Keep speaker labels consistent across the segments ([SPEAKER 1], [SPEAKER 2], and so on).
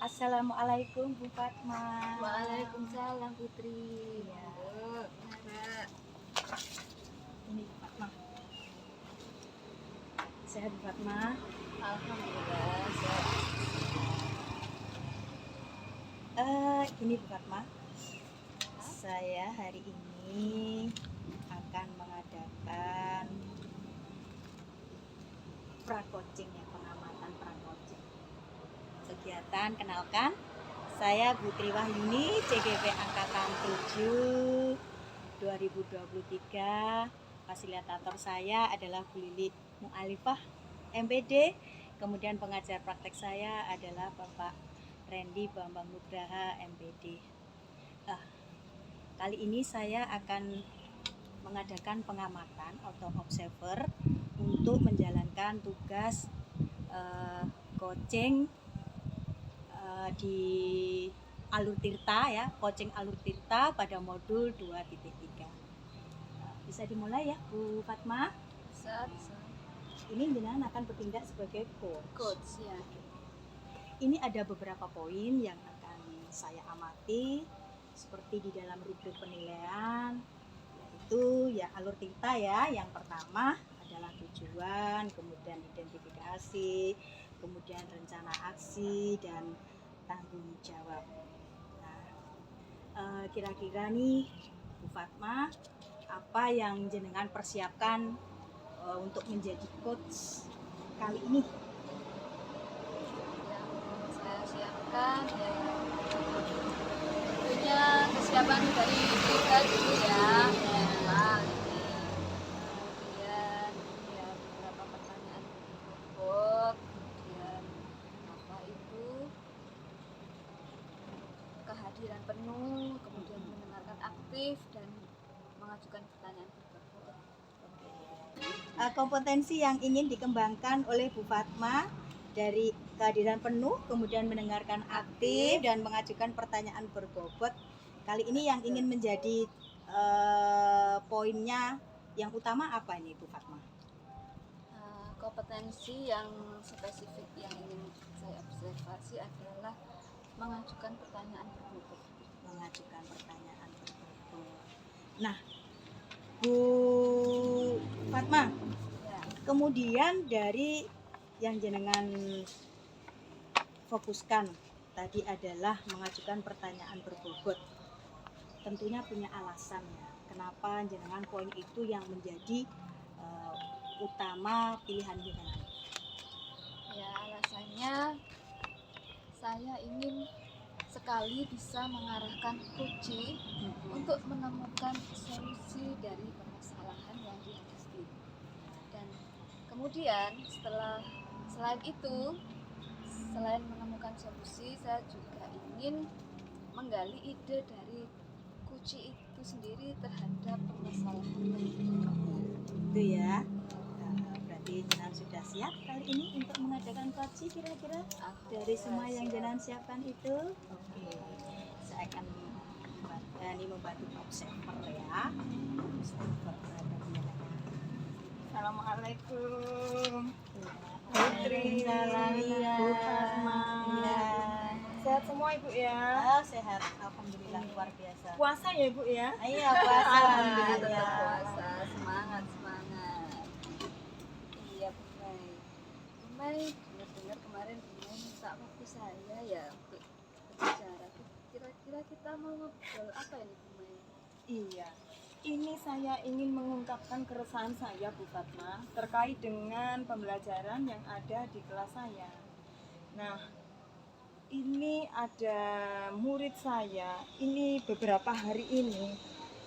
[SPEAKER 1] Assalamualaikum Bu Fatma.
[SPEAKER 2] Waalaikumsalam Putri.
[SPEAKER 1] Ya.
[SPEAKER 2] Mbak.
[SPEAKER 1] Ini Bu Fatma. Sehat Bu Fatma?
[SPEAKER 2] Alhamdulillah sehat.
[SPEAKER 1] Ini Bu Fatma. Saya hari ini akan mengadakan pra-coaching ya, pengamatan pra-coaching. Kegiatan kenalkan, saya Putri Wahyuni, CGP Angkatan 7 2023. Fasilitator saya adalah Bu Lili Mu'alifah MPD. Kemudian pengajar praktek saya adalah Bapak Randy Bambang Nugraha MPD. Kali ini saya akan mengadakan pengamatan atau observer untuk menjalankan tugas coaching di Alur Tirta ya, coaching Alur Tirta pada modul 2.3. Bisa dimulai ya Bu Fatma?
[SPEAKER 2] Bisa.
[SPEAKER 1] Ini jenengan akan bertindak sebagai
[SPEAKER 2] Coach ya.
[SPEAKER 1] Ini ada beberapa poin yang akan saya amati seperti di dalam rubrik penilaian, yaitu ya alur tirta ya. Yang pertama adalah tujuan, kemudian identifikasi, kemudian rencana aksi dan tanggung jawab. Nah, kira-kira nih Bu Fatma, apa yang jenengan persiapkan untuk menjadi coach kali ini?
[SPEAKER 2] Yang saya siapkan ya tentunya kesiapan dari kita dulu ya. Mental ini. Kemudian ya beberapa pertanyaan bobot. Kemudian apa itu kehadiran penuh. Kemudian mendengarkan aktif dan mengajukan pertanyaan berbobot.
[SPEAKER 1] Kompetensi yang ingin dikembangkan oleh Bu Fatma dari kehadiran penuh, kemudian mendengarkan aktif dan mengajukan pertanyaan berbobot. Kali ini yang ingin menjadi poinnya yang utama apa ini Bu Fatma?
[SPEAKER 2] Kompetensi yang spesifik yang ingin saya observasi adalah mengajukan pertanyaan berbobot.
[SPEAKER 1] Mengajukan pertanyaan berbobot. Nah, Bu Fatma,
[SPEAKER 2] Ya.
[SPEAKER 1] kemudian dari yang jenengan fokuskan tadi adalah mengajukan pertanyaan berbobot. Tentunya punya alasan ya, kenapa jenengan poin itu yang menjadi utama pilihan jenengan.
[SPEAKER 2] Ya, alasannya saya ingin sekali bisa mengarahkan kunci untuk menemukan solusi dari permasalahan yang dihadapi. Dan kemudian selain itu, selain menemukan solusi, saya juga ingin menggali ide dari kunci itu sendiri terhadap permasalahan yang dihadapi.
[SPEAKER 1] Itu ya. Berarti jenengan sudah siap kali ini untuk mengadakan coaching kira-kira dari semua yang jenengan siapkan itu? Oke. Saya akan membantu observer ya. Observer terhadap jenengan.
[SPEAKER 3] Assalamualaikum
[SPEAKER 1] Putri,
[SPEAKER 3] Bu Fatma. Sehat semua Ibu ya?
[SPEAKER 1] Sehat, alhamdulillah luar biasa.
[SPEAKER 3] Puasa ya Ibu ya?
[SPEAKER 1] Iya puasa,
[SPEAKER 2] Alhamdulillah
[SPEAKER 1] alhamdulillah.
[SPEAKER 2] puasa, semangat. Iya Bumai dengar kemarin Bumai minta waktu saya ya untuk berbicara. Kira-kira kita mau ngobrol apa ini Bumai?
[SPEAKER 3] Iya. Ini saya ingin mengungkapkan keresahan saya Bu Fatma terkait dengan pembelajaran yang ada di kelas saya. Nah, ini ada murid saya, ini beberapa hari ini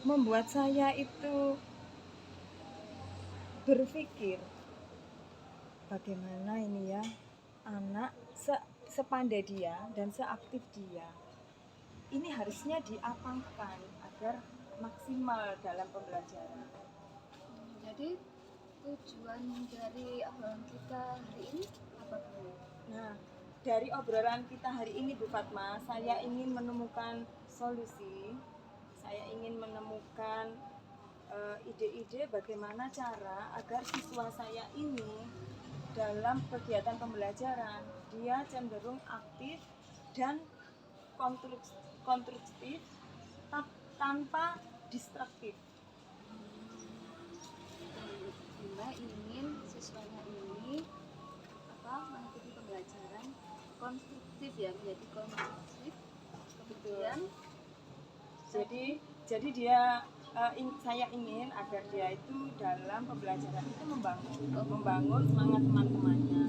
[SPEAKER 3] membuat saya itu berpikir bagaimana ini ya anak sepandai dia dan seaktif dia ini harusnya diapangkan agar maksimal dalam pembelajaran.
[SPEAKER 2] Jadi tujuan dari obrolan kita hari ini apa Bu?
[SPEAKER 3] Nah, dari obrolan kita hari ini Bu Fatma, saya ingin menemukan solusi. Saya ingin menemukan ide-ide bagaimana cara agar siswa saya ini dalam kegiatan pembelajaran dia cenderung aktif dan konstruktif tanpa destruktif.
[SPEAKER 2] Bunda ingin siswanya ini mengikuti pembelajaran konstruktif ya, menjadi konstruktif. Kemudian
[SPEAKER 3] Jadi dia saya ingin agar dia itu dalam pembelajaran itu membangun semangat teman-temannya,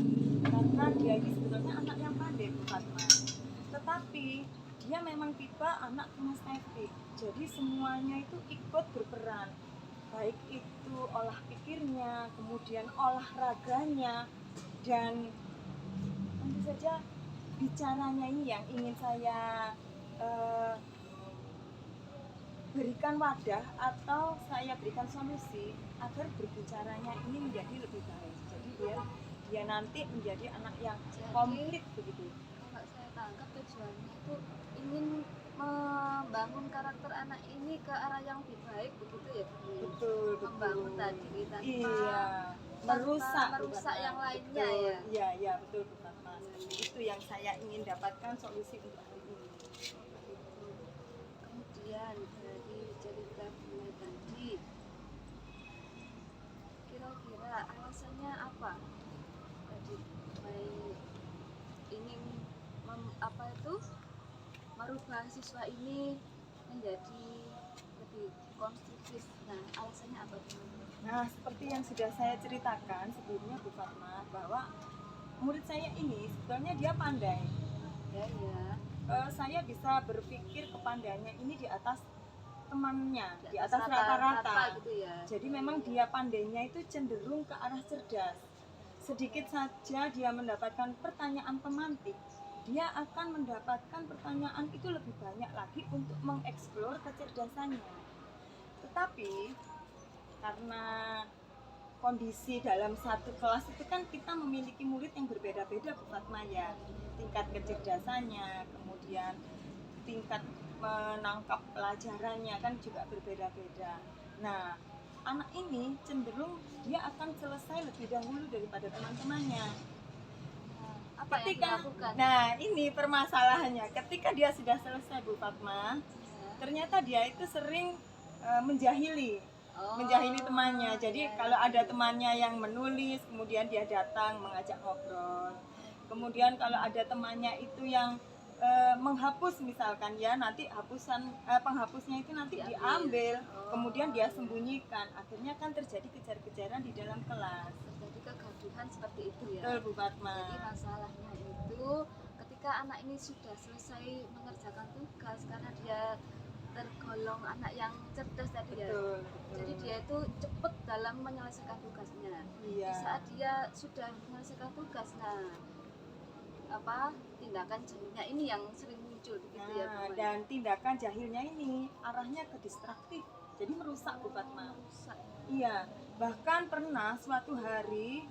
[SPEAKER 3] karena dia ini sebetulnya anak yang pandai Bu Fatma, tetapi dia memang tipe anak kinestetik, jadi semuanya itu ikut berperan, baik itu olah pikirnya, kemudian olahraganya, dan tentu saja bicaranya ini yang ingin saya berikan wadah atau saya berikan solusi agar berbicaranya ini menjadi lebih baik. Jadi dia nanti menjadi anak yang komplit begitu.
[SPEAKER 2] Kalau saya tangkap tujuannya itu ingin membangun karakter anak ini ke arah yang lebih baik begitu ya Bu?
[SPEAKER 3] Betul.
[SPEAKER 2] Membangun tadi tanpa
[SPEAKER 3] Iya. Merusak
[SPEAKER 2] yang lainnya
[SPEAKER 3] betul.
[SPEAKER 2] ya.
[SPEAKER 3] Iya betul Bu Fatma. Seperti itu yang saya ingin dapatkan solusi untuk hari ini.
[SPEAKER 2] Kemudian dari cerita Bunda tadi, kira-kira alasannya apa? Tadi ingin merubah siswa ini menjadi lebih konstruktif. Nah, alasannya apa tuh?
[SPEAKER 3] Nah, seperti yang sudah saya ceritakan sebelumnya Bu Fatma, bahwa murid saya ini sebetulnya dia pandai.
[SPEAKER 2] Ya.
[SPEAKER 3] Saya bisa berpikir kepandaiannya ini di atas temannya, di atas
[SPEAKER 2] rata-rata
[SPEAKER 3] rata-rata.
[SPEAKER 2] gitu ya.
[SPEAKER 3] Jadi memang dia pandainya itu cenderung ke arah cerdas. Sedikit saja dia mendapatkan pertanyaan pemantik, dia akan mendapatkan pertanyaan itu lebih banyak lagi untuk mengeksplor kecerdasannya. Tetapi karena kondisi dalam satu kelas itu kan kita memiliki murid yang berbeda-beda Bu Fatma ya, tingkat kecerdasannya, kemudian tingkat menangkap pelajarannya kan juga berbeda-beda. Nah, anak ini cenderung dia akan selesai lebih dahulu daripada teman-temannya.
[SPEAKER 2] Apa yang dilakukan?
[SPEAKER 3] Nah, ini permasalahannya. Ketika dia sudah selesai Bu Fatma, ternyata dia itu sering menjahili temannya. Jadi kalau ada temannya yang menulis, kemudian dia datang mengajak ngobrol. Kemudian kalau ada temannya itu yang menghapus misalkan ya, nanti penghapusnya itu nanti diambil, kemudian dia sembunyikan. Akhirnya kan terjadi kejar-kejaran di dalam kelas.
[SPEAKER 2] Terjadi kegaduhan seperti itu ya.
[SPEAKER 3] Betul Bu Fatma.
[SPEAKER 2] Jadi masalahnya itu ketika anak ini sudah selesai mengerjakan tugas, karena dia tergolong anak yang cerdas tadi ya.
[SPEAKER 3] Betul.
[SPEAKER 2] Jadi dia itu cepat dalam menyelesaikan tugasnya.
[SPEAKER 3] Iya.
[SPEAKER 2] Di saat dia sudah menyelesaikan tugas, tindakan jahilnya ini yang sering muncul begitu ya Bu.
[SPEAKER 3] Dan tindakan jahilnya ini arahnya ke distraktif, jadi merusak Bu Fatma. Iya, bahkan pernah suatu hari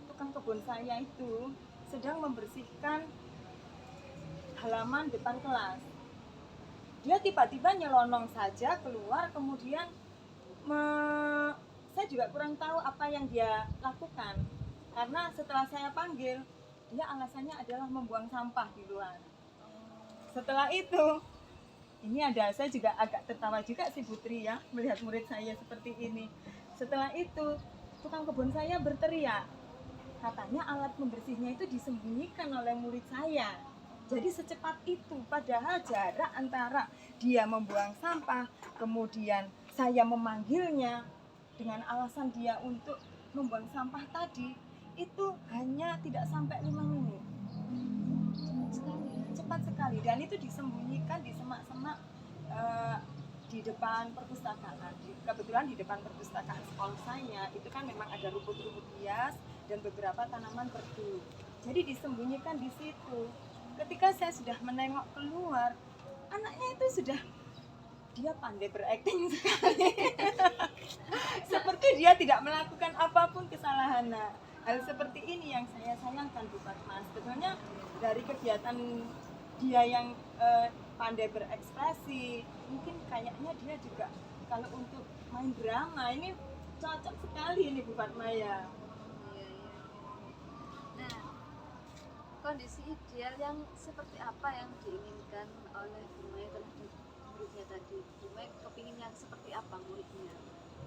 [SPEAKER 3] tukang kebun saya itu sedang membersihkan halaman depan kelas. Dia tiba-tiba nyelonong saja keluar, kemudian saya juga kurang tahu apa yang dia lakukan, karena setelah saya panggil, dia alasannya adalah membuang sampah di luar. Setelah itu, saya juga agak tertawa juga si Putri ya, melihat murid saya seperti ini. Setelah itu, tukang kebun saya berteriak, katanya alat pembersihnya itu disembunyikan oleh murid saya. Jadi secepat itu, padahal jarak antara dia membuang sampah, kemudian saya memanggilnya dengan alasan dia untuk membuang sampah tadi, itu hanya tidak sampai 5 menit. Cepat sekali, dan itu disembunyikan di semak-semak di depan perpustakaan. Kebetulan di depan perpustakaan sekolah saya itu kan memang ada rumput-rumput hias dan beberapa tanaman perdu. Jadi disembunyikan di situ. Ketika saya sudah menengok keluar, anaknya itu dia pandai berakting sekali. Seperti dia tidak melakukan apapun kesalahan. Hal seperti ini yang saya sayangkan Bu Fatma. Sebetulnya dari kegiatan dia yang pandai berekspresi, mungkin kayaknya dia juga kalau untuk main drama ini cocok sekali ini Bu Fatma ya.
[SPEAKER 2] Nah, kondisi ideal yang seperti apa yang diinginkan oleh Bu Mai terhadap muridnya tadi? Bu Mai kepingin yang seperti apa muridnya?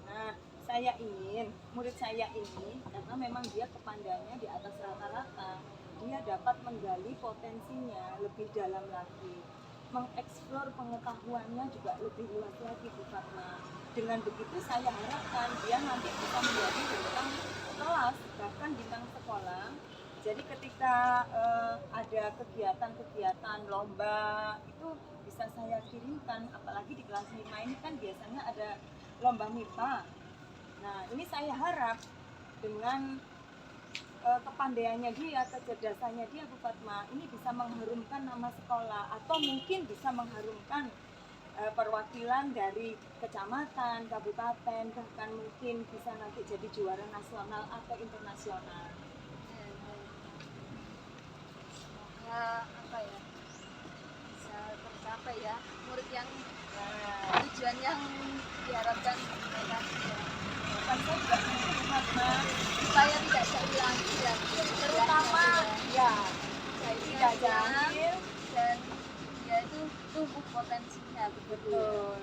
[SPEAKER 3] Nah, saya ingin murid saya ini, karena memang dia kepandaiannya di atas rata-rata, dia dapat menggali potensinya lebih dalam lagi, mengeksplor pengetahuannya juga lebih luas lagi Bu Fatma. Dengan begitu saya harapkan dia nanti bisa menjadi bintang kelas, bahkan bintang sekolah. Jadi ketika ada kegiatan-kegiatan lomba itu bisa saya kirimkan, apalagi di kelas 5 ini kan biasanya ada lomba MIPA. Nah, ini saya harap dengan kepandaiannya dia, kecerdasannya dia Bu Fatma, ini bisa mengharumkan nama sekolah atau mungkin bisa mengharumkan perwakilan dari kecamatan, kabupaten, bahkan mungkin bisa nanti jadi juara nasional atau internasional.
[SPEAKER 2] Semoga apa ya, bisa tercapai ya murid yang
[SPEAKER 3] Nah,
[SPEAKER 2] tujuan yang diharapkan mereka
[SPEAKER 3] bukan saya juga ingin Bu Fatma,
[SPEAKER 2] supaya tidak jauh lagi ya,
[SPEAKER 3] terutama ya tidak
[SPEAKER 2] jangan
[SPEAKER 3] jahil.
[SPEAKER 2] dan ya itu tumbuh potensinya begitu ya.
[SPEAKER 3] Betul.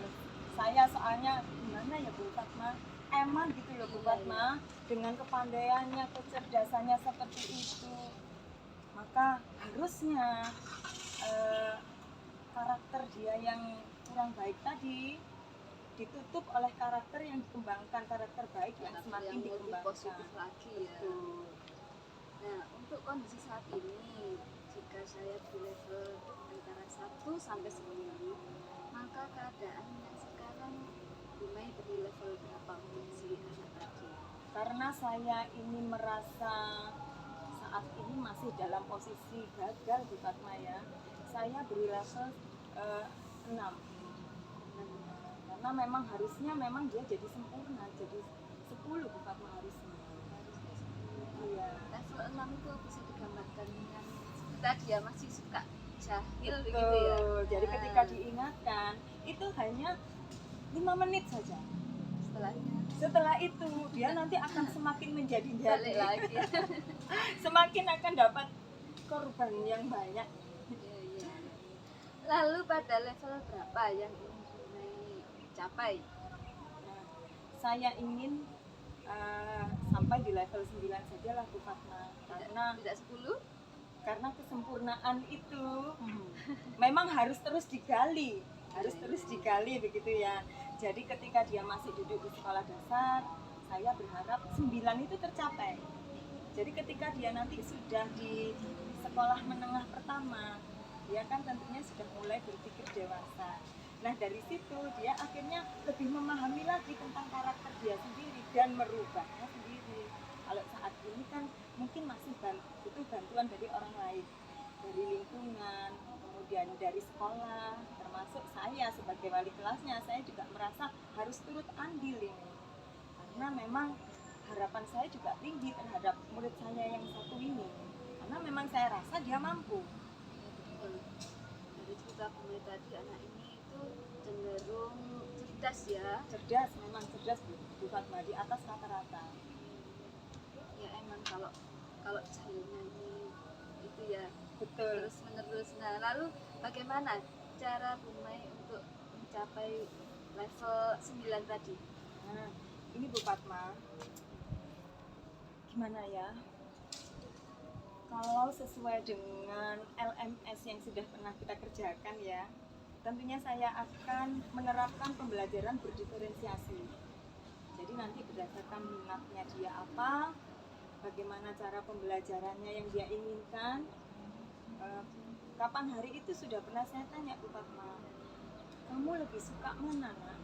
[SPEAKER 3] Saya soalnya gimana ya Bu Fatma, emang gitu loh Bu Fatma, dengan kepandaiannya, kecerdasannya seperti itu, maka harusnya karakter dia yang kurang baik tadi ditutup oleh karakter yang dikembangkan, karakter baik yang
[SPEAKER 2] Karakter
[SPEAKER 3] semakin
[SPEAKER 2] yang lebih
[SPEAKER 3] dikembangkan.
[SPEAKER 2] positif lagi ya.
[SPEAKER 3] Betul.
[SPEAKER 2] Nah, untuk kondisi saat ini, jika saya di level antara 1 sampai 10, maka keadaan yang sekarang Bu Mai di level berapa untuk si anak tadi?
[SPEAKER 3] Karena saya ini merasa saat ini masih dalam posisi gagal Bu Fatma ya, saya beri level 6. Karena memang harusnya memang dia jadi sempurna, jadi 10 Bu Fatma harusnya.
[SPEAKER 2] Harusnya 10.
[SPEAKER 3] Iya.
[SPEAKER 2] Level 6 itu bisa digambarkan dengan tadi ya, masih suka jahil
[SPEAKER 3] Betul.
[SPEAKER 2] begitu ya.
[SPEAKER 3] Jadi
[SPEAKER 2] Nah,
[SPEAKER 3] ketika diingatkan itu hanya 5 menit saja.
[SPEAKER 2] setelahnya
[SPEAKER 3] Setelah itu dia nanti akan semakin
[SPEAKER 2] balik
[SPEAKER 3] menjadi-jadi,
[SPEAKER 2] lagi.
[SPEAKER 3] semakin akan dapat korban yang banyak.
[SPEAKER 2] Iya, iya. Lalu pada level berapa yang ingin Bu Mai capai?
[SPEAKER 3] Nah, saya ingin sampai di level 9 saja lah Bu Fatma, karena
[SPEAKER 2] Tidak 10?
[SPEAKER 3] kesempurnaan itu memang harus terus digali, begitu ya. Jadi ketika dia masih duduk di sekolah dasar, saya berharap 9 itu tercapai. Jadi ketika dia nanti sudah di sekolah menengah pertama, dia kan tentunya sudah mulai berpikir dewasa. Nah, dari situ dia akhirnya lebih memahami lagi tentang karakter dia sendiri dan merubahnya sendiri. Kalau saat ini kan mungkin masih butuh bantuan dari orang lain, dari lingkungan, kemudian dari sekolah, termasuk saya sebagai wali kelasnya, saya juga merasa harus turut andil ini. Karena memang harapan saya juga tinggi terhadap murid saya yang satu ini. Karena memang saya rasa dia mampu.
[SPEAKER 2] Ya, betul. Dari cerita Bu Mai tadi, anak ini itu cenderung cerdas ya.
[SPEAKER 3] Cerdas, memang cerdas Bu Fatma, di atas rata-rata.
[SPEAKER 2] Ya emang kalau jahilnya ini itu ya
[SPEAKER 3] Betul.
[SPEAKER 2] terus menerus. Nah, lalu bagaimana cara Bu Mai untuk mencapai level 9 tadi?
[SPEAKER 3] Nah, ini Bu Fatma, gimana ya? Kalau sesuai dengan LMS yang sudah pernah kita kerjakan ya, tentunya saya akan menerapkan pembelajaran berdiferensiasi. Jadi nanti berdasarkan minatnya dia apa, bagaimana cara pembelajarannya yang dia inginkan. Kapan hari itu sudah pernah saya tanya Bu Fatma, kamu lebih suka mana nak?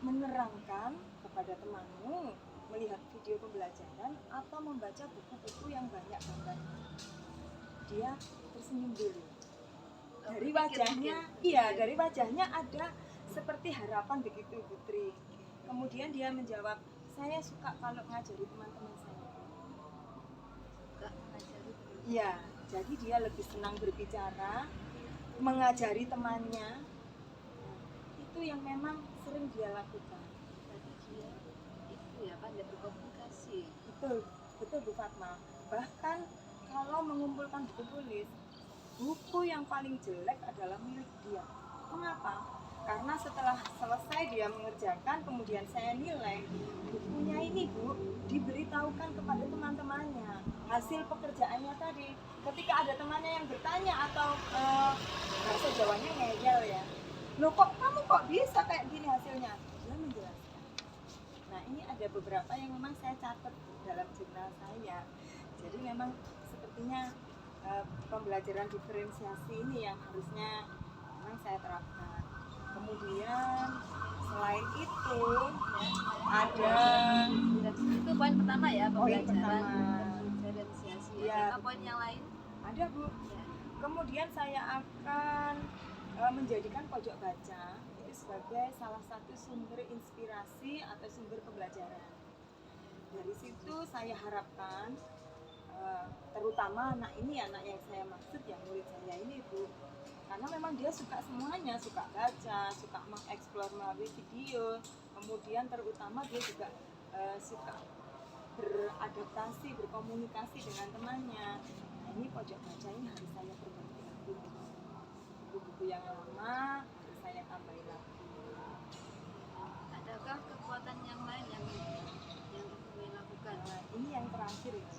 [SPEAKER 3] Menerangkan kepada temanmu, melihat video pembelajaran, atau membaca buku-buku yang banyak gambarnya? Dia tersenyum dulu. Dari wajahnya, iya, dari wajahnya ada seperti harapan begitu Putri. Kemudian dia menjawab, saya suka kalau ngajari teman-teman saya.
[SPEAKER 2] Suka mengajari teman.
[SPEAKER 3] Iya, jadi dia lebih senang berbicara, mengajari temannya. Nah, itu yang memang sering dia lakukan.
[SPEAKER 2] Tadi dia itu ya pandai berkomunikasi.
[SPEAKER 3] Betul, betul Bu Fatma. Bahkan kalau mengumpulkan buku tulis, buku yang paling jelek adalah milik dia. Mengapa? Karena setelah selesai dia mengerjakan, kemudian saya nilai bukunya ini, Bu, diberitahukan kepada teman-temannya hasil pekerjaannya tadi. Ketika ada temannya yang bertanya atau bahasa Jawanya ngeyel ya, loh kok kamu kok bisa kayak gini hasilnya, dia menjelaskan. Nah, ini ada beberapa yang memang saya catat dalam jurnal saya. Jadi memang sepertinya pembelajaran diferensiasi ini yang harusnya memang saya terapkan. Kemudian selain itu ya, ada
[SPEAKER 2] Itu poin pertama ya,
[SPEAKER 3] Poin
[SPEAKER 2] pembelajaran
[SPEAKER 3] pertama.
[SPEAKER 2] diferensiasi.
[SPEAKER 3] Iya,
[SPEAKER 2] Apa poin yang lain?
[SPEAKER 3] ada, Bu.
[SPEAKER 2] Ya.
[SPEAKER 3] Kemudian saya akan menjadikan pojok baca itu sebagai salah satu sumber inspirasi atau sumber pembelajaran. Dari situ saya harapkan terutama anak ini, anak yang saya maksud, yang murid saya ini, Bu, karena memang dia suka semuanya, suka baca, suka mengeksplor melalui video, kemudian terutama dia juga suka beradaptasi, berkomunikasi dengan temannya. Nah, ini pojok baca ini harus saya perbaiki lagi. Buku-buku yang lama harus saya tambahin lagi.
[SPEAKER 2] Adakah kekuatan yang lain yang Ibu lakukan?
[SPEAKER 3] Nah, ini yang terakhir ya.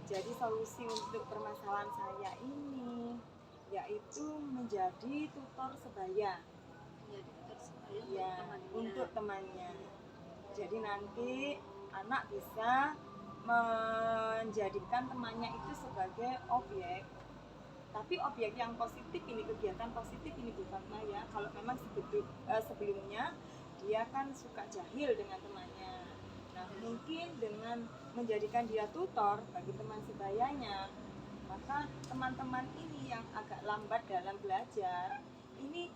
[SPEAKER 3] Jadi solusi untuk permasalahan saya ini yaitu menjadi tutor sebaya.
[SPEAKER 2] Menjadi tutor sebaya
[SPEAKER 3] Ya, untuk temannya. Jadi nanti anak bisa menjadikan temannya itu sebagai objek, tapi objek yang positif ini, kegiatan positif ini, Bu Fatma ya. Kalau memang sebelumnya dia kan suka jahil dengan temannya. Nah, mungkin dengan menjadikan dia tutor bagi teman sebayanya, maka teman-teman ini yang agak lambat dalam belajar ini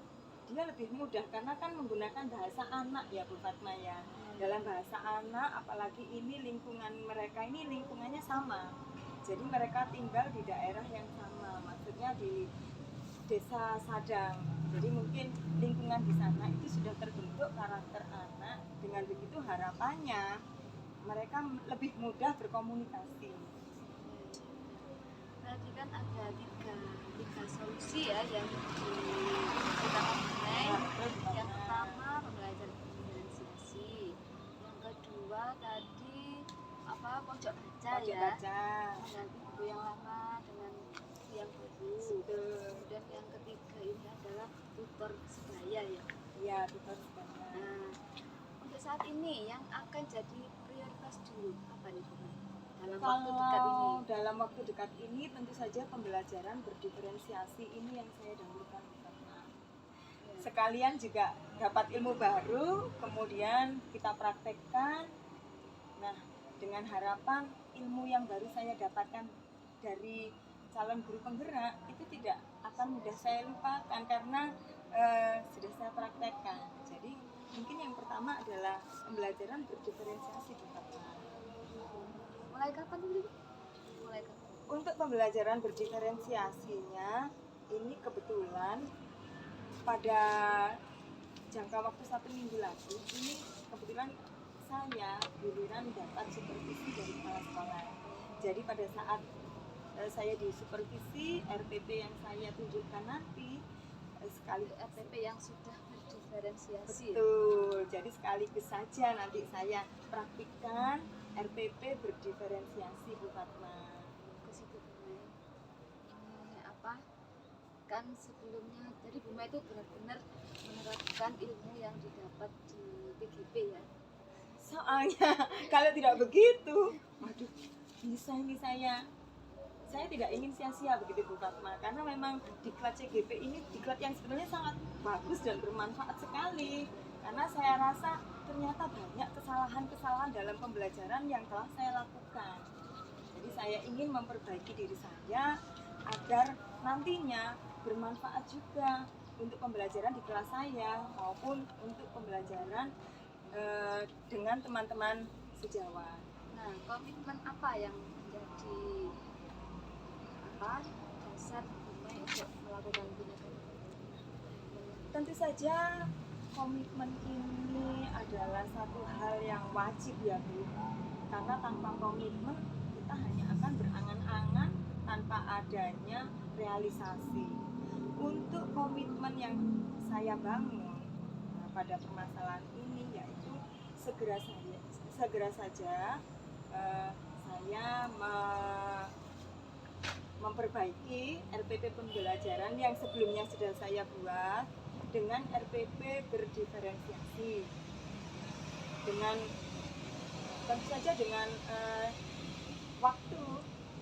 [SPEAKER 3] dia lebih mudah karena kan menggunakan bahasa anak ya, Bu Fatma ya. Dalam bahasa anak, apalagi ini lingkungan mereka ini lingkungannya sama, jadi mereka tinggal di daerah yang sama, maksudnya di desa Sadang. Jadi mungkin lingkungan di sana itu sudah terbentuk karakter anak. Dengan begitu harapannya mereka lebih mudah berkomunikasi.
[SPEAKER 2] Berarti kan ada tiga solusi ya yang kita mulai. Yang pertama pembelajaran diferensiasi, yang kedua tadi pojok baca
[SPEAKER 3] Pojok
[SPEAKER 2] ya,
[SPEAKER 3] baca.
[SPEAKER 2] mengganti buku yang lama dengan buku yang baru.
[SPEAKER 3] Betul.
[SPEAKER 2] Kemudian yang ketiga ini adalah tutor sebaya ya.
[SPEAKER 3] Iya, tutor sebaya.
[SPEAKER 2] Nah, untuk saat ini yang akan jadi prioritas dulu apa nih Bu? Dalam waktu dekat ini.
[SPEAKER 3] Kalau dalam waktu dekat ini tentu saja pembelajaran berdiferensiasi ini yang saya dahulukan, karena sekalian juga dapat ilmu baru, kemudian kita praktekkan. Nah, dengan harapan ilmu yang baru saya dapatkan dari calon guru penggerak itu tidak akan mudah saya lupakan karena sudah saya praktekkan. Jadi mungkin yang pertama adalah pembelajaran berdiferensiasi,
[SPEAKER 2] Mulai kapan dulu? Mulai kapan?
[SPEAKER 3] Untuk pembelajaran berdiferensiasinya ini kebetulan pada jangka waktu 1 minggu lagi ini kebetulan saya giliran dapat supervisi dari kepala sekolah. Jadi pada saat saya di supervisi, RPP yang saya tunjukkan nanti sekali
[SPEAKER 2] RTP yang sudah berdiferensiasi.
[SPEAKER 3] betul. Jadi sekaligus saja nanti saya praktikkan RPP berdiferensiasi, Bu Fatma.
[SPEAKER 2] Ke situ Bu Mai. Ini apa? Kan sebelumnya jadi Bu Mai itu benar-benar menerapkan ilmu yang didapat di PGP ya.
[SPEAKER 3] Soalnya kalau tidak begitu, waduh, bisa ini saya tidak ingin sia-sia begitu, Bu Fatma, karena memang diklat CGP ini diklat yang sebenarnya sangat bagus dan bermanfaat sekali, karena saya rasa ternyata banyak kesalahan-kesalahan dalam pembelajaran yang telah saya lakukan. Jadi saya ingin memperbaiki diri saya agar nantinya bermanfaat juga untuk pembelajaran di kelas saya maupun untuk pembelajaran dengan teman-teman sejawat.
[SPEAKER 2] Nah, komitmen apa yang menjadi dasar Bu Mai untuk melakukan tindakan?
[SPEAKER 3] Tentu saja komitmen ini adalah satu hal yang wajib ya, Bu. Karena tanpa komitmen kita hanya akan berangan-angan adanya realisasi. Untuk komitmen yang saya bangun pada permasalahan ini yaitu segera saja saya memperbaiki RPP pembelajaran yang sebelumnya sudah saya buat dengan RPP berdiferensiasi, dengan tentu saja dengan waktu.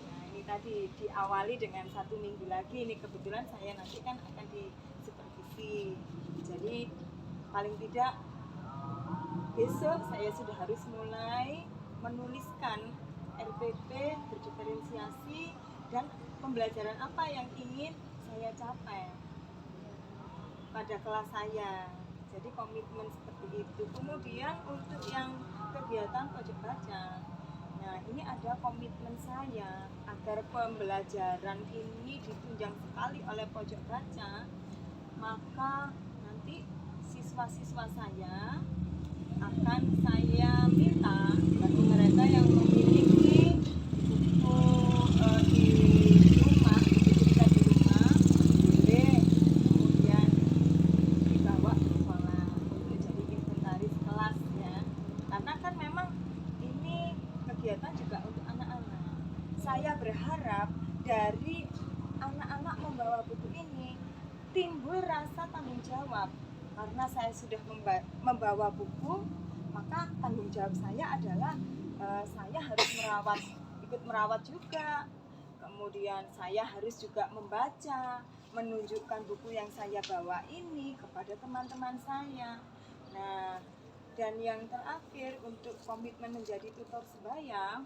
[SPEAKER 3] Nah ini tadi diawali dengan 1 minggu lagi. Ini kebetulan saya nanti kan akan disupervisi. Jadi paling tidak besok saya sudah harus mulai menuliskan RPP berdiferensiasi dan pembelajaran apa yang ingin saya capai pada kelas saya. Jadi komitmen seperti itu. Kemudian untuk yang kegiatan pojok baca, nah ini ada komitmen saya agar pembelajaran ini ditunjang sekali oleh pojok baca, maka nanti siswa-siswa saya akan saya minta bagi mereka yang memiliki buku di rumah, ketika di rumah boleh kemudian dibawa ke sekolah untuk jadi inventaris kelas ya, karena kan memang ini kegiatan juga untuk anak-anak. Saya berharap dari anak-anak membawa buku ini timbul rasa tanggung jawab. Karena saya sudah membawa buku, maka tanggung jawab saya adalah saya harus ikut merawat juga. Kemudian saya harus juga membaca, menunjukkan buku yang saya bawa ini kepada teman-teman saya. Nah, dan yang terakhir untuk komitmen menjadi tutor sebaya,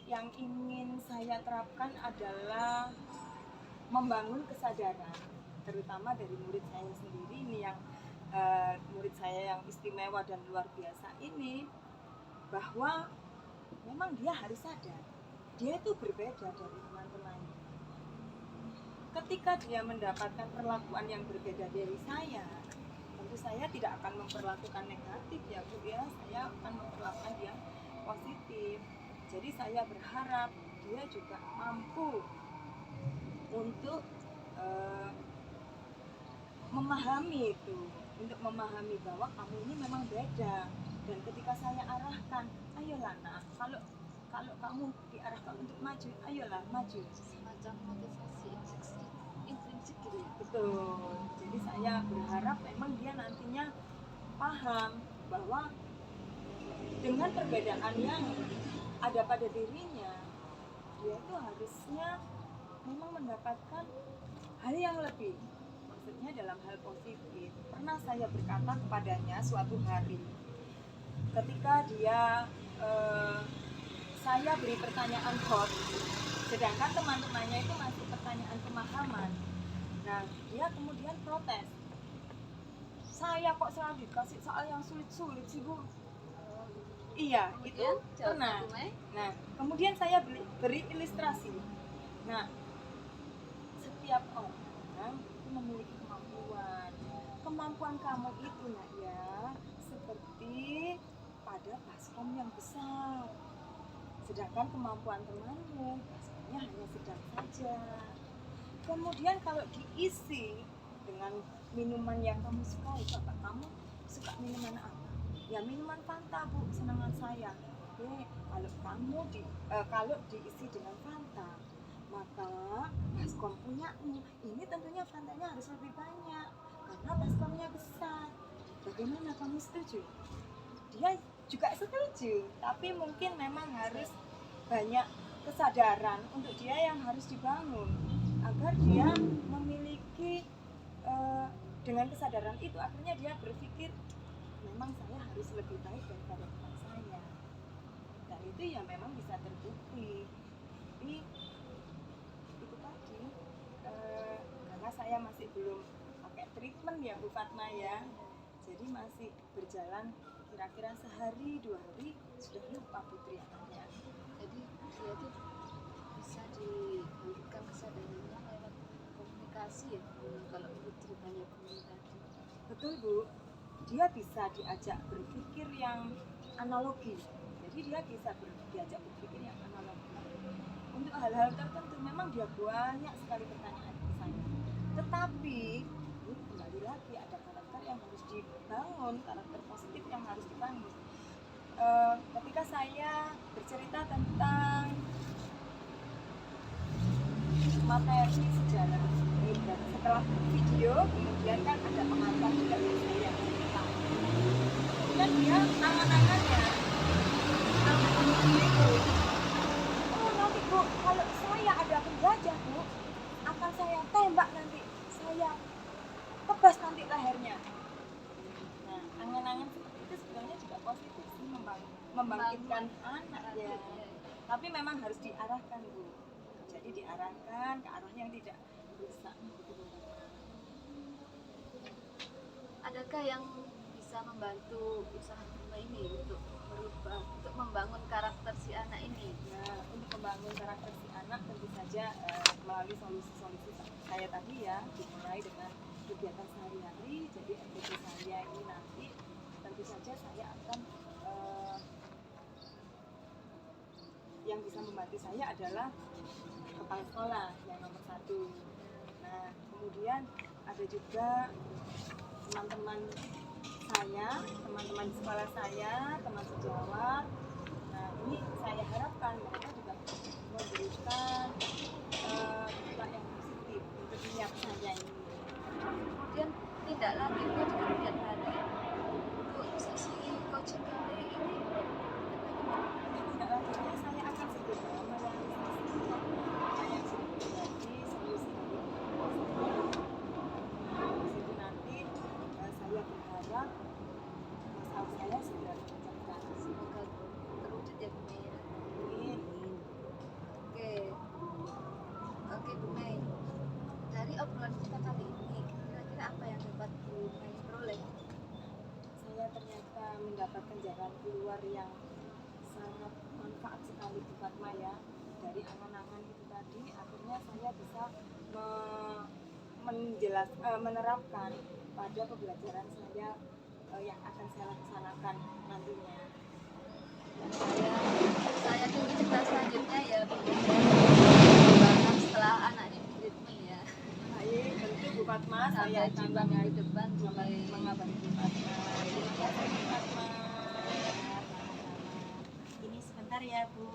[SPEAKER 3] yang ingin saya terapkan adalah membangun kesadaran, terutama dari murid saya sendiri ini yang murid saya yang istimewa dan luar biasa ini, bahwa memang dia harus sadar dia itu berbeda dari teman-temannya. Ketika dia mendapatkan perlakuan yang berbeda dari saya, tentu saya tidak akan memperlakukan negatif ya Bu ya, saya akan memperlakukan dia positif. Jadi saya berharap dia juga mampu untuk memahami itu, untuk memahami bahwa kamu ini memang beda. Dan ketika saya arahkan, ayolah nak, kalau kamu diarahkan untuk maju, ayolah maju.
[SPEAKER 2] Semacam motivasi intrinsik gitu ya.
[SPEAKER 3] Betul. Jadi saya berharap memang dia nantinya paham bahwa dengan perbedaan yang ada pada dirinya, dia itu harusnya memang mendapatkan hal yang lebih, maksudnya dalam hal positif. Pernah saya berkata kepadanya suatu hari ketika dia saya beri pertanyaan hot, sedangkan teman-temannya itu masih pertanyaan pemahaman. Nah dia kemudian protes, saya kok selalu dikasih soal yang sulit-sulit sih Bu. Iya, itu pernah. Nah, kemudian saya beri ilustrasi. Nah, setiap orang itu memiliki kemampuan. Kemampuan kamu itu nak ya, seperti pada baskom yang besar. Sedangkan kemampuan temanmu, baskomnya hanya sedang saja. Kemudian kalau diisi dengan minuman yang kamu sukai, bapak kamu suka minuman apa? Ya minuman Fanta Bu, senangan saya. Oke, kalau diisi dengan Fanta, maka baskom punyamu ini tentunya Fantanya harus lebih banyak karena baskomnya besar. Bagaimana, kamu setuju? Dia juga setuju, tapi mungkin memang harus banyak kesadaran untuk dia yang harus dibangun agar dia memiliki dengan kesadaran itu akhirnya dia berpikir memang saya harus lebih baik daripada teman saya, dan itu ya memang bisa terbukti. Tapi itu tadi karena saya masih belum pakai treatment ya Bu Fatma ya, jadi masih berjalan kira-kira sehari 2 hari sudah lupa Putri anaknya.
[SPEAKER 2] Jadi dia tuh bisa dibangkitkan kesadarannya lewat komunikasi ya kalau menurut ceritanya Bu tadi.
[SPEAKER 3] Betul Bu, dia bisa diajak berpikir yang analogi. Jadi dia bisa diajak berpikir yang analogi. untuk hal-hal tertentu memang dia banyak sekali pertanyaan ke saya. Tetapi ini kembali lagi ada karakter yang harus dibangun, karakter positif yang harus dibangun. Ketika saya bercerita tentang materi sejarah, dan setelah video kemudian kan ada pengantar juga yang saya cerita. Kemudian dia angan-angannya itu, oh nanti Bu, kalau saya ada penjajah Bu, akan saya tembak nanti, saya tebas nanti lehernya. Nah, angan-angan seperti itu sebenarnya juga positif sih, membangkitkan anak ya. Tapi memang harus diarahkan Bu. Jadi diarahkan ke arah yang tidak rusak.
[SPEAKER 2] Adakah yang bisa membantu usaha rumah ini untuk merubah, untuk membangun karakter si anak ini?
[SPEAKER 3] Nah, untuk membangun karakter si anak tentu saja melalui solusi-solusi saya tadi ya, dimulai dengan kegiatan sehari-hari. Jadi aktivitas saya ini nanti tentu saja saya akan yang bisa membantu saya adalah kepala sekolah yang nomor 1. Nah, kemudian ada juga teman-teman saya, teman-teman di sekolah saya, teman sejawat. Nah, ini saya harapkan mereka juga memberikan dampak yang positif untuk niat saya ini.
[SPEAKER 2] Kemudian tindak lanjutnya di kemudian hari untuk sesi coaching kali ini.
[SPEAKER 3] Tidak lanjutnya saya akan segera merealisasikan apa yang sudah terjadi, solusi dari saya. Di situ nanti saya berharap masalah saya segera terpecahkan.
[SPEAKER 2] Semoga terwujud ya Bu Mei ya.
[SPEAKER 3] Amin.
[SPEAKER 2] Oke, oke Bu Mei. Dari obrolan kita kali ini, kira-kira apa yang dapat Bu Mei peroleh?
[SPEAKER 3] Saya ternyata mendapatkan jalan keluar yang sangat manfaat sekali Bu Fatma ya. Dari angan-angan itu tadi akhirnya saya bisa menerapkan pada pembelajaran saya yang akan saya laksanakan nantinya.
[SPEAKER 2] Saya tunggu cerita selanjutnya ya Bu Mei. Setelah anak ini treatment ya.
[SPEAKER 3] Baik, tentu Bu Fatma saya
[SPEAKER 2] Sampai
[SPEAKER 3] akan
[SPEAKER 2] jumpa minggu depan Bu Mei.
[SPEAKER 3] mengabari Bu Fatma. Terima kasih Bu Fatma.
[SPEAKER 1] Ini sebentar ya Bu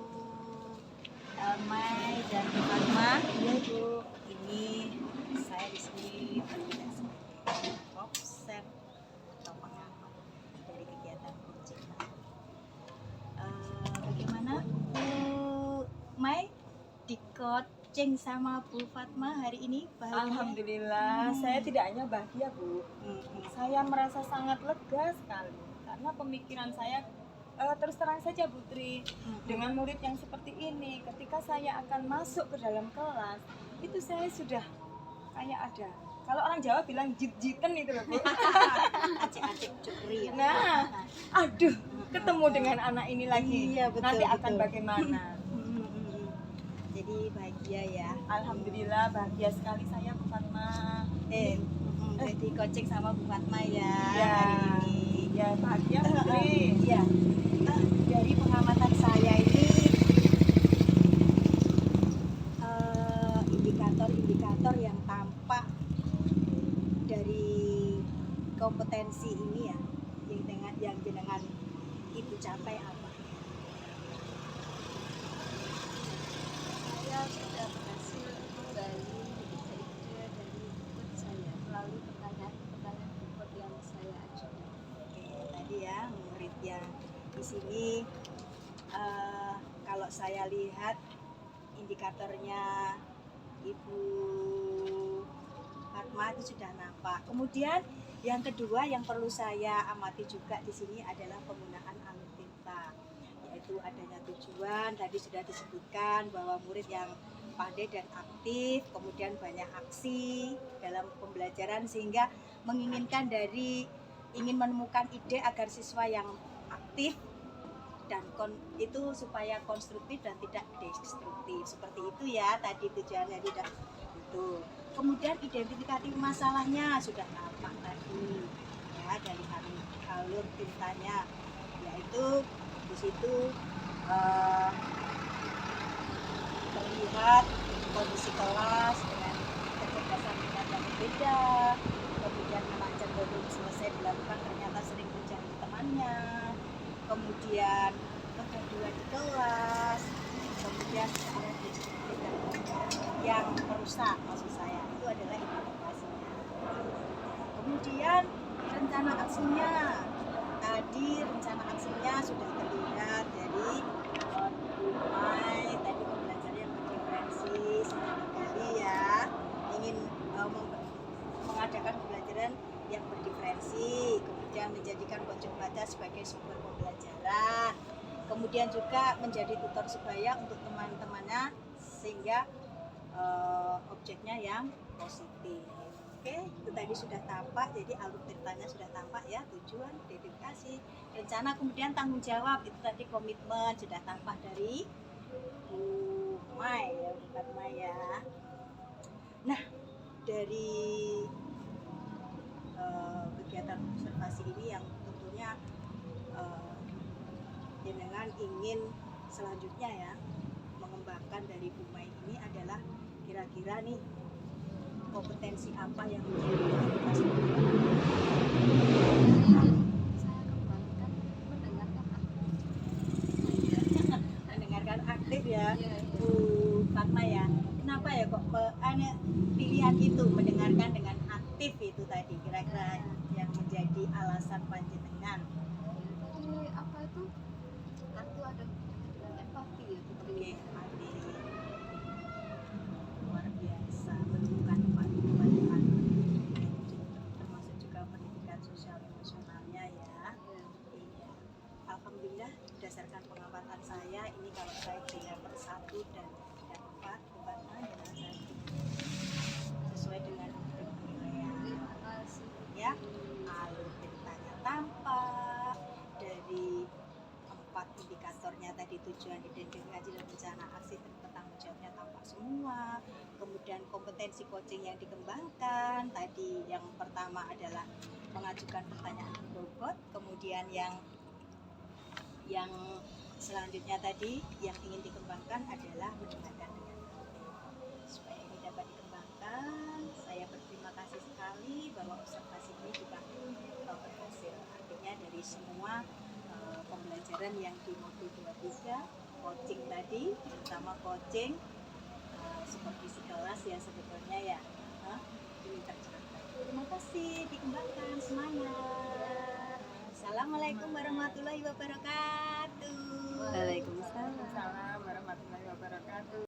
[SPEAKER 1] Mai dan Bu Fatma.
[SPEAKER 3] Iya Bu.
[SPEAKER 1] Ini saya di sini bertugas sebagai offset atau pengamat dari kegiatan coaching. Bagaimana Bu Mai di coaching sama Bu Fatma hari ini? Bahagia?
[SPEAKER 3] Alhamdulillah, saya tidak hanya bahagia Bu, saya merasa sangat lega sekali karena pemikiran saya terus terang saja Putri, dengan murid yang seperti ini, ketika saya akan masuk ke dalam kelas itu saya sudah kayak ada, kalau orang Jawa bilang jit-jiten itu loh Bu.
[SPEAKER 1] Acik-acik cukri ya.
[SPEAKER 3] Nah, aduh, ketemu dengan anak ini lagi,
[SPEAKER 1] Iya, betul,
[SPEAKER 3] nanti akan
[SPEAKER 1] betul.
[SPEAKER 3] bagaimana?
[SPEAKER 1] Jadi bahagia ya.
[SPEAKER 3] Alhamdulillah bahagia sekali saya Bu Fatma.
[SPEAKER 1] Jadi coaching sama Bu Fatma ya
[SPEAKER 3] Ya,
[SPEAKER 1] hari ini.
[SPEAKER 3] ya bahagia Putri.
[SPEAKER 1] Iya. Dari pengamatan saya ini indikator-indikator yang tampak dari kompetensi ini ya, yang jenengan Ibu capai apa?
[SPEAKER 2] Saya sudah berhasil menggali ide-ide dari ikut saya melalui pertanyaan-pertanyaan berikut yang saya ajukan.
[SPEAKER 1] Oke, tadi ya murid yang di sini kalau saya lihat indikatornya Ibu Fatma itu sudah nampak. Kemudian yang kedua yang perlu saya amati juga di sini adalah penggunaan alur tinta, yaitu adanya tujuan. Tadi sudah disebutkan bahwa murid yang pandai dan aktif, kemudian banyak aksi dalam pembelajaran sehingga menginginkan ingin menemukan ide agar siswa yang aktif dan itu supaya konstruktif dan tidak destruktif, seperti itu ya tadi tujuannya tidak itu. Kemudian identifikatif masalahnya sudah nampak tadi ya dari alur tintanya, yaitu di situ melihat kondisi kelas dengan kecerdasan tingkat yang berbeda, kemudian memang cenderung selesai dilakukan ternyata sering menjauhi temannya, kemudian kegaduhan di kelas, kemudian ada disiplin yang merusak, maksud saya itu adalah implementasinya. Kemudian rencana aksinya, tadi rencana aksinya sudah terlihat dari tadi pembelajaran yang berdiferensi sekali ya, ingin mengadakan pembelajaran yang berdiferensi, kemudian menjadikan pojok baca sebagai sumber pembelajaran, kemudian juga menjadi tutor sebaya untuk teman-temannya sehingga objeknya yang positif. Oke, itu tadi sudah tampak, jadi alur ceritanya sudah tampak ya, tujuan, identifikasi, rencana, kemudian tanggung jawab, itu tadi komitmen sudah tampak dari Bu Mai ya, bukan Maya. Nah, dari kegiatan observasi ini yang tentunya jenengan ingin selanjutnya ya mengembangkan dari Bu Mai ini adalah kira-kira nih kompetensi apa yang menjadi prioritas
[SPEAKER 2] Saya kembangkan
[SPEAKER 1] mendengarkan aktif ya,
[SPEAKER 2] Iya, iya.
[SPEAKER 1] Bu Fatma ya. Kenapa ya kok pilihan itu mendengarkan dengan aktif itu tadi kira-kira yang menjadi alasan panjenengan?
[SPEAKER 2] Jadi apa itu? Satu ada dengan empati ya, Putri.
[SPEAKER 1] Oke, mati luar biasa menemukan kepada termasuk juga pendidikan sosial emosionalnya ya.
[SPEAKER 2] Iya.
[SPEAKER 1] Iya. Alhamdulillah berdasarkan pengamatan saya ini kalau saya dengar persatu dan tidak empat bukan dengan saya sesuai dengan penilaian
[SPEAKER 2] Terima kasih.
[SPEAKER 1] ya, alur ceritanya tampak dari 4 indikatornya tadi, tujuan, identifikasi, dan rencana aksi bertanggung jawabnya tampak semua. Kemudian kompetensi coaching yang dikembangkan tadi, yang pertama adalah mengajukan pertanyaan berbobot, kemudian yang selanjutnya tadi yang ingin dikembangkan adalah mendengarkan dengan aktif. Supaya ini dapat dikembangkan, saya berterima kasih sekali bahwa observasi ini juga berhasil. Artinya dari semua pembelajaran yang di modul 23 coaching tadi, terutama coaching supervisi kelas ya sebetulnya ya, ini tercapai. Terima kasih, dikembangkan semangat. Assalamualaikum warahmatullahi wabarakatuh.
[SPEAKER 3] Waalaikumsalam warahmatullahi wabarakatuh.